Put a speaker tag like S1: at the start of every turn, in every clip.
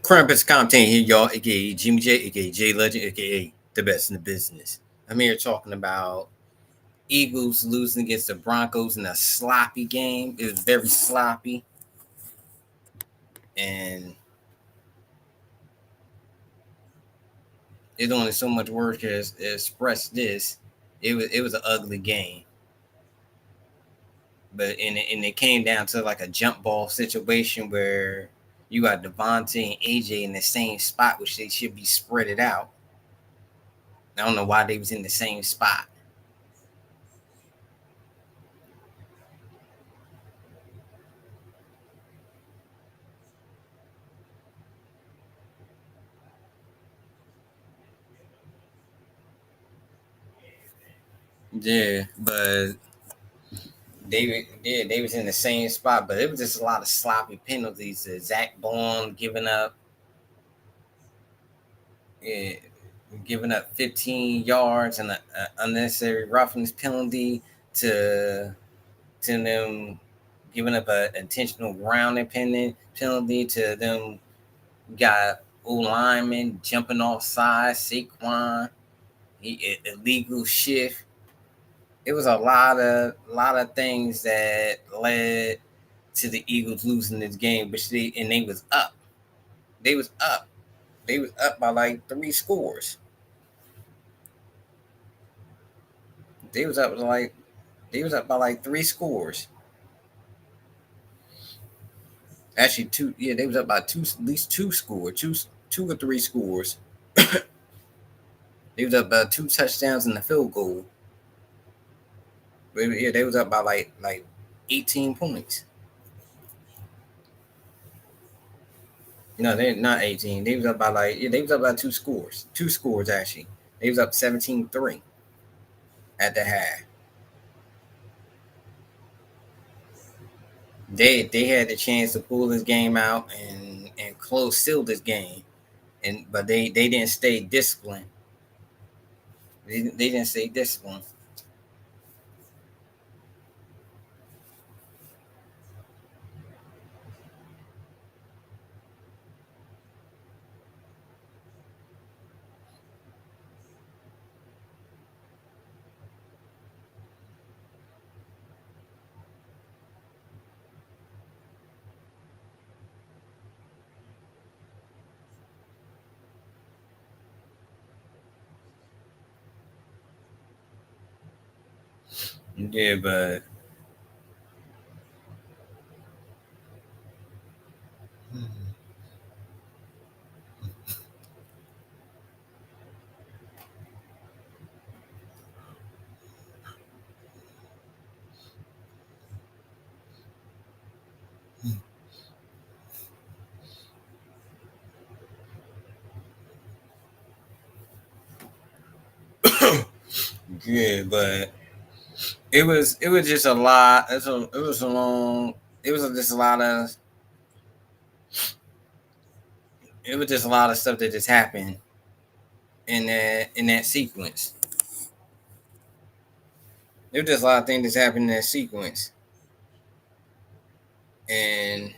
S1: Krampus content here, y'all, aka Jimmy J, aka J Legend, aka the best in the business. I'm here talking about Eagles losing against the Broncos in a sloppy game. It was very sloppy, and it's only so much word can express this. It was an ugly game, but it came down to like a jump ball situation where you got Devontae and AJ in the same spot, which they should be spread it out. I don't know why they was in the same spot. Yeah, but they was in the same spot, but it was just a lot of sloppy penalties. Zach Bond yeah, giving up 15 yards and an unnecessary roughness penalty to to them giving up an intentional grounding penalty to them. Got O lineman jumping off sides, Saquon, illegal shift. It was a lot of things that led to the Eagles losing this game, but they was up. They was up. They was up by like three scores. They was up like they was up by like three scores. Actually, two. Yeah, they was up by two, at least two scores, two or three scores. They was up by two touchdowns and a field goal. But yeah, they was up by like 18 points. No, they're not 18. They was up by they was up by two scores actually. They was up 17-3 at the half. They had the chance to pull this game out and close seal this game, and but they didn't stay disciplined. They didn't stay disciplined. Yeah, but yeah, but it was just a lot. It was a long. It was just a lot of. It was just a lot of stuff that just happened in that sequence. There was just a lot of things that happened in that sequence, and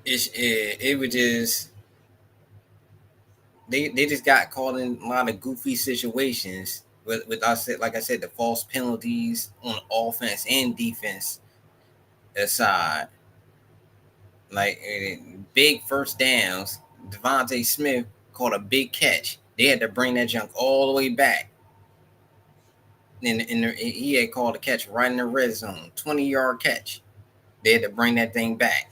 S1: it was just they just got caught in a lot of goofy situations with I said like I said the false penalties on offense and defense aside, like big first downs. Devontae Smith caught a big catch. They had to bring that junk all the way back. And he had called a catch right in the red zone, 20-yard catch. They had to bring that thing back.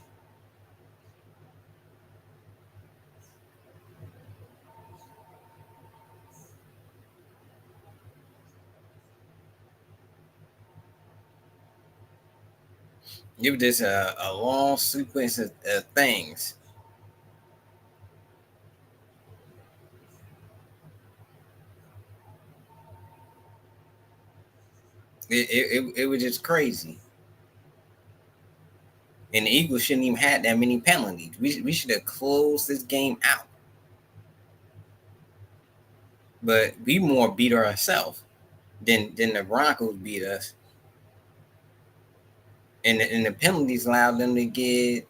S1: It was just a long sequence of things. It was just crazy. And the Eagles shouldn't even have that many penalties. We should have closed this game out. But we more beat ourselves than the Broncos beat us. And the penalties allowed them to get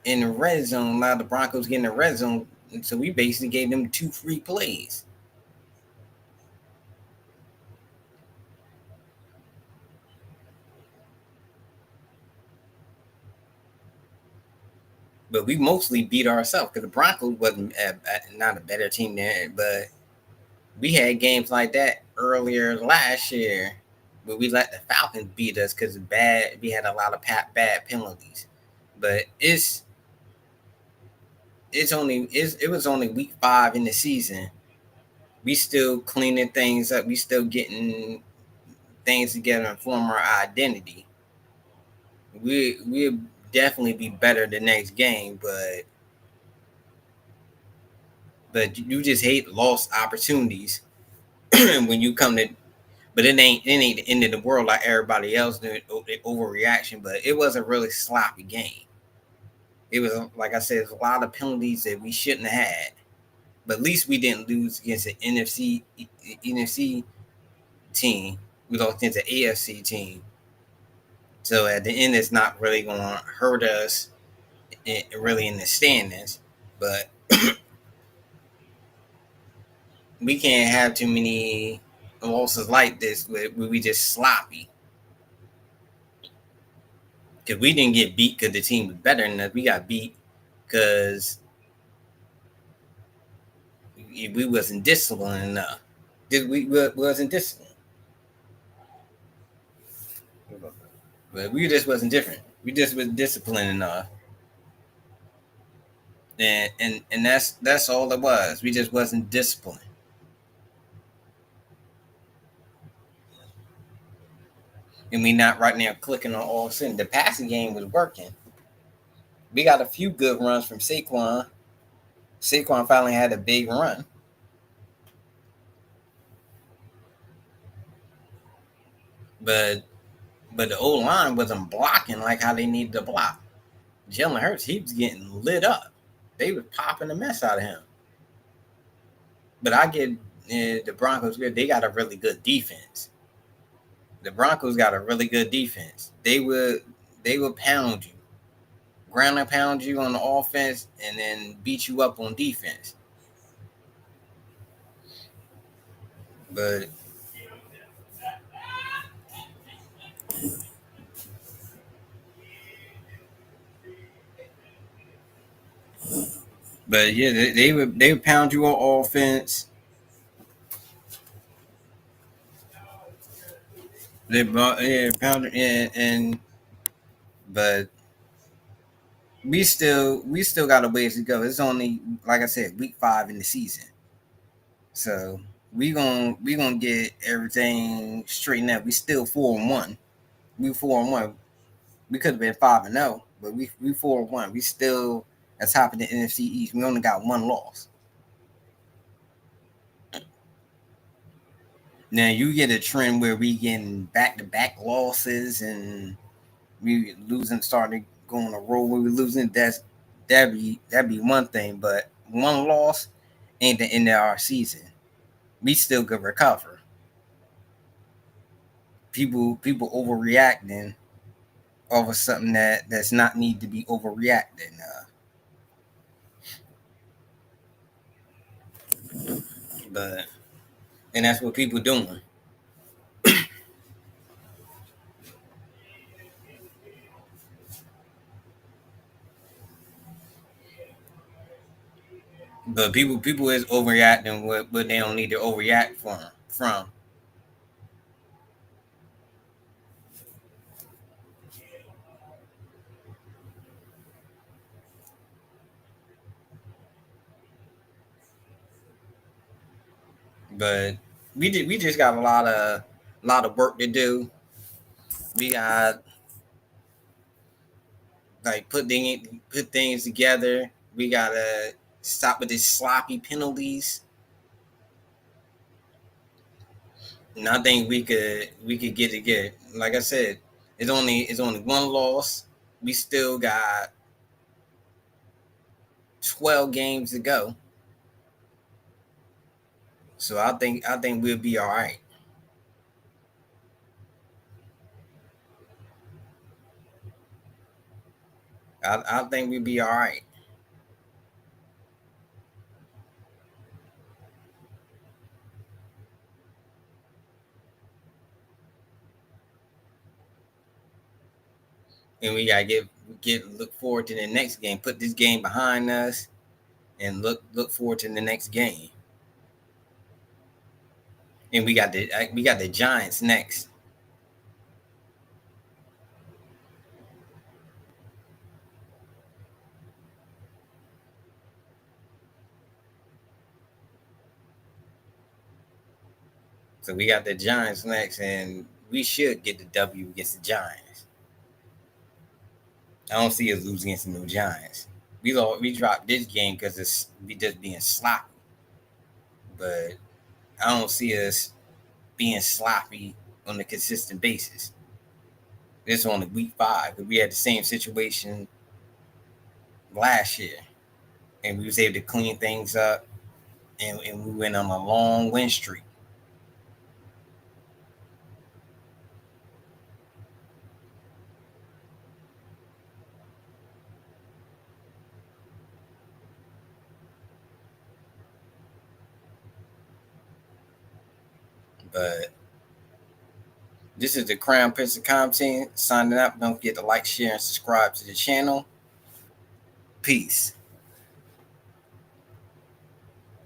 S1: in the red zone. A lot of the Broncos get in the red zone, and so we basically gave them 2 free plays. But we mostly beat ourselves because the Broncos wasn't not a better team there. But we had games like that earlier last year where we let the Falcons beat us because bad. We had a lot of bad penalties. But it was only week 5 in the season. We still cleaning things up. We still getting things together and form our identity. We'll definitely be better the next game, but you just hate lost opportunities when you come to. But it ain't the end of the world like everybody else doing overreaction. But it was a really sloppy game. It was like I said, a lot of penalties that we shouldn't have had. But at least we didn't lose against an NFC team. We lost against an AFC team. So at the end, it's not really going to hurt us really in the standings. But we can't have too many losses like this where we just sloppy. Because we didn't get beat because the team was better than us. We got beat because we wasn't disciplined enough. We wasn't disciplined. But we just wasn't different. We just was disciplined enough. And that's all it was. We just wasn't disciplined. And we not right now clicking on all of a sudden. The passing game was working. We got a few good runs from Saquon. Saquon finally had a big run. But the O line wasn't blocking like how they needed to block. Jalen Hurts, he was getting lit up. They was popping the mess out of him. But I get the Broncos. They got a really good defense. The Broncos got a really good defense. They would pound you, ground and pound you on the offense, and then beat you up on defense. But yeah, they would pound you on offense. They pound and but we still got a ways to go. It's only like I said, week 5 in the season, so we gonna get everything straightened out. We still 4-1. We 4-1. We could have been 5-0, but we 4-1. We still at top of the NFC East. We only got one loss. Now you get a trend where we getting back to back losses and we losing, starting going a roll where we losing. That'd be one thing, but one loss ain't the end of our season. We still could recover. People overreacting over something that's not need to be overreacting. But and that's what people doing. But people is overreacting what they don't need to overreact from. But we just got a lot of work to do. We got like put things together. We gotta stop with these sloppy penalties. And I think we could get it good. Like I said, it's only one loss. We still got 12 games to go. So I think we'll be all right. I think we'd be all right. And we gotta get look forward to the next game. Put this game behind us and look forward to the next game. And we got the Giants next. So we got the Giants next, and we should get the W against the Giants. I don't see us losing against the New Giants. We dropped this game because it's we just being sloppy, but I don't see us being sloppy on a consistent basis. This is on the week 5. We had the same situation last year, and we was able to clean things up, and we went on a long win streak. But this is the Crown Prince of Content signing up. Don't forget to like, share, and subscribe to the channel. Peace.